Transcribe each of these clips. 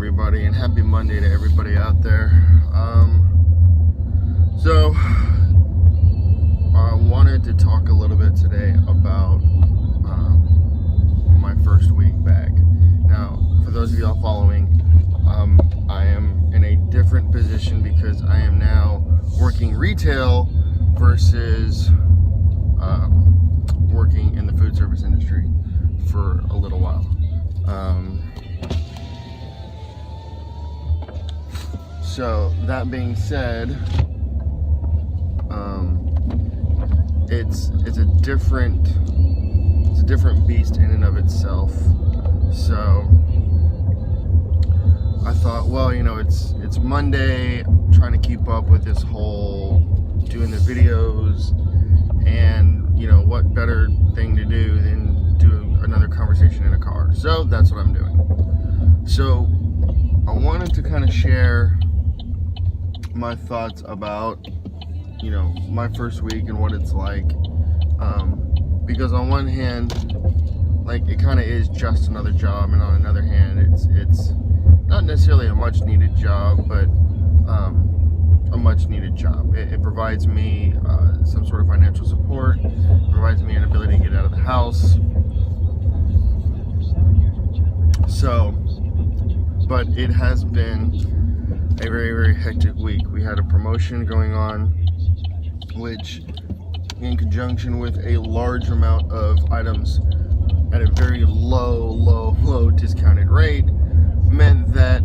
everybody, and happy Monday to everybody out there. So I wanted to talk a little bit today about my first week back. Now, for those of y'all following, I am in a different position because I am now working retail versus working in the food service industry for a little while. So that being said, it's a different beast in and of itself. So I thought, well, it's Monday, trying to keep up with this whole doing the videos, and what better thing to do than do another conversation in a car. So that's what I'm doing. So I wanted to kind of share my thoughts about my first week and what it's like, because on one hand, like, it kind of is just another job, and on another hand, it's not necessarily a much needed job, but a much needed job. It provides me some sort of financial support, provides me an ability to get out of the house. So, but it has been a very, very hectic week. We had a promotion going on, which, in conjunction with a large amount of items at a very low discounted rate, meant that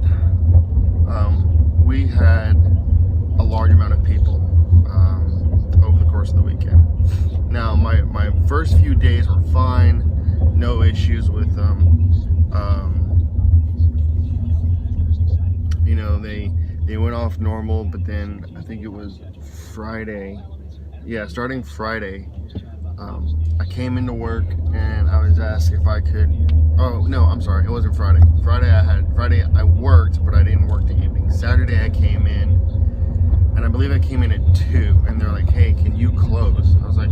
we had a large amount of people over the course of the weekend. Now, my first few days were fine, no issues with them. They went off normal, but then I think it was Friday. Yeah, starting Friday, I came into work and I was asked if I could. Oh no, I'm sorry, it wasn't Friday. Friday I worked, but I didn't work the evening. Saturday I came in, and I believe I came in at 2, and they're like, "Hey, can you close?" I was like,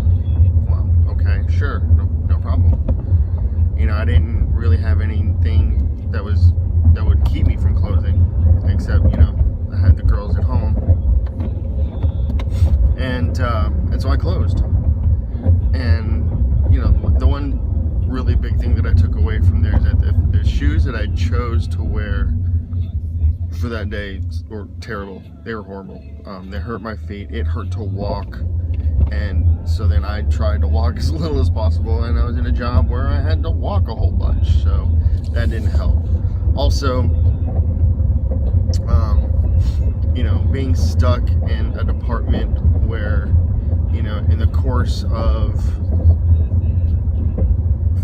"Well, okay, sure, no problem." I didn't really have anything that would keep me from closing, except I had the girls at home, and so I closed. And the one really big thing that I took away from there is that the shoes that I chose to wear for that day were terrible. They were horrible. They hurt my feet. It hurt to walk. And so then I tried to walk as little as possible, and I was in a job where I had to walk a whole bunch, so that didn't help. Also, being stuck in a department where, in the course of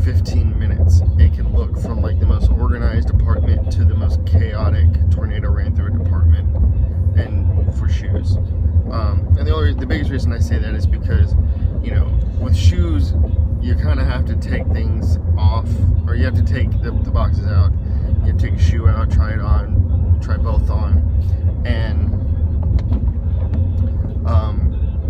15 minutes, it can look from like the most organized department to the most chaotic tornado ran through a department, and for shoes. And the biggest reason I say that is because, with shoes, you kind of have to take things off, or you have to take the boxes out. You have to take a shoe out, try it on, try both on, and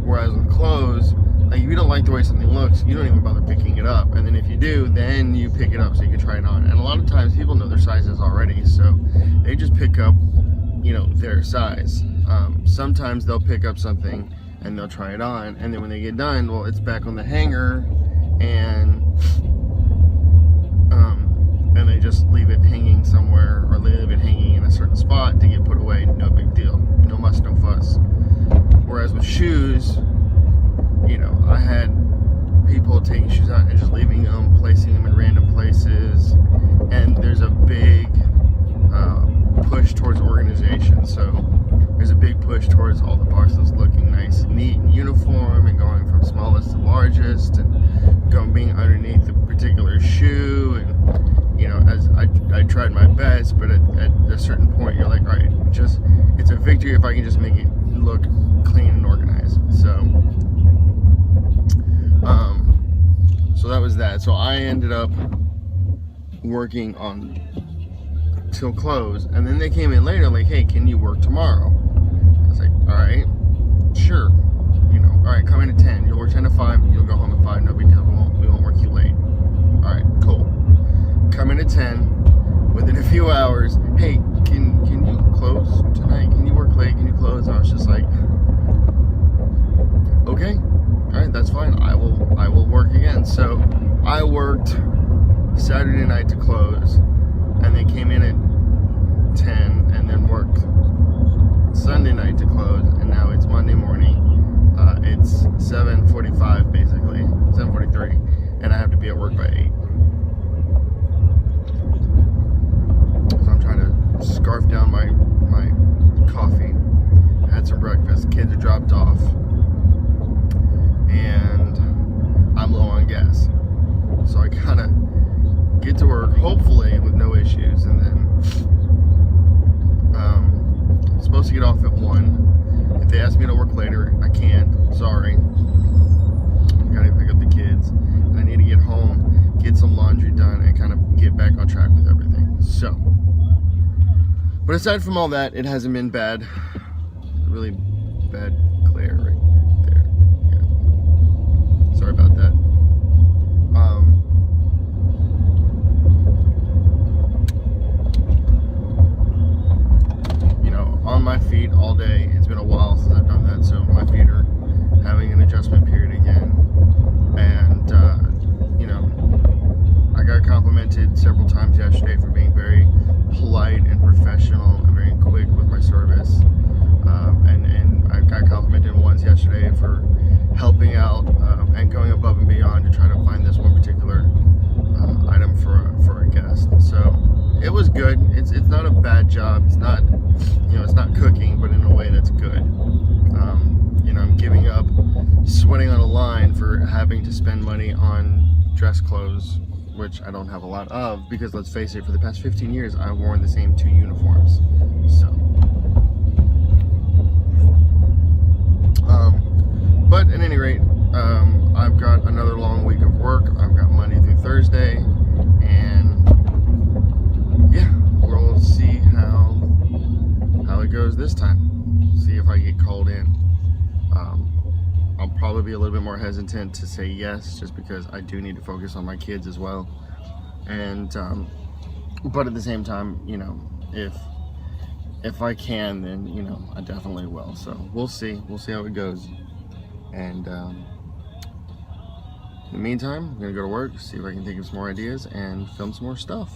whereas with clothes, like, if you don't like the way something looks, you don't even bother picking it up. And then if you do, then you pick it up so you can try it on. And a lot of times people know their sizes already, so they just pick up, their size. Sometimes they'll pick up something and they'll try it on, and then when they get done, well, it's back on the hanger, and they just leave it hanging somewhere, or leave it hanging in a certain spot to get put away. No big deal. No muss, no fuss. Whereas with shoes, I had people taking shoes out and just leaving them, placing them in random places, and there's a big push towards organization. So there's a big push towards all the boxes looking nice and neat and uniform, and going from smallest to largest, and being underneath the particular shoe. And as I tried my best, but at a certain point, you're like, all right, it's a victory if I can just make it look clean and organized. So that was that. So I ended up working on till close, and then they came in later like, "Hey, can you work tomorrow?" I was like, "All right, sure. All right, come in at 10. You'll work 10 to 5. You'll go home at 5. No big deal. We won't work you late." All right, cool. Come in at 10. Within a few hours, "Hey, can So I worked Saturday night to close, and they came in at 10, and then worked Sunday night to close, and now it's Monday morning. It's 7:45 basically, 7:43, and I have to be at work by 8. So I'm trying to scarf down my coffee. I had some breakfast, kids are dropped off, and I'm low on gas. So I kind of get to work, hopefully with no issues, and then I'm supposed to get off at 1. If they ask me to work later, I can't. Sorry. I gotta pick up the kids, and I need to get home, get some laundry done, and kind of get back on track with everything. So, but aside from all that, it hasn't been bad. Really bad glare right there. Yeah. Sorry about that. On my feet all day. It's been a while since I've done that, so my feet are having an adjustment period again. And I got complimented several times yesterday for being very polite and professional and very quick with my service. And I got complimented once yesterday for helping out and going above and beyond to try to find this one particular item for a guest. So it was good. It's not a bad job. It's not it's not cooking, but in a way that's good. I'm giving up sweating on a line for having to spend money on dress clothes, which I don't have a lot of, because let's face it, for the past 15 years I've worn the same 2 uniforms. So but at any rate, I've got another long week of work. I've got Monday through Thursday, and yeah, we'll see how it goes this time. See if I get called in. I'll probably be a little bit more hesitant to say yes, just because I do need to focus on my kids as well. And but at the same time, if I can, then I definitely will. So we'll see how it goes. And in the meantime, I'm gonna go to work, see if I can think of some more ideas and film some more stuff.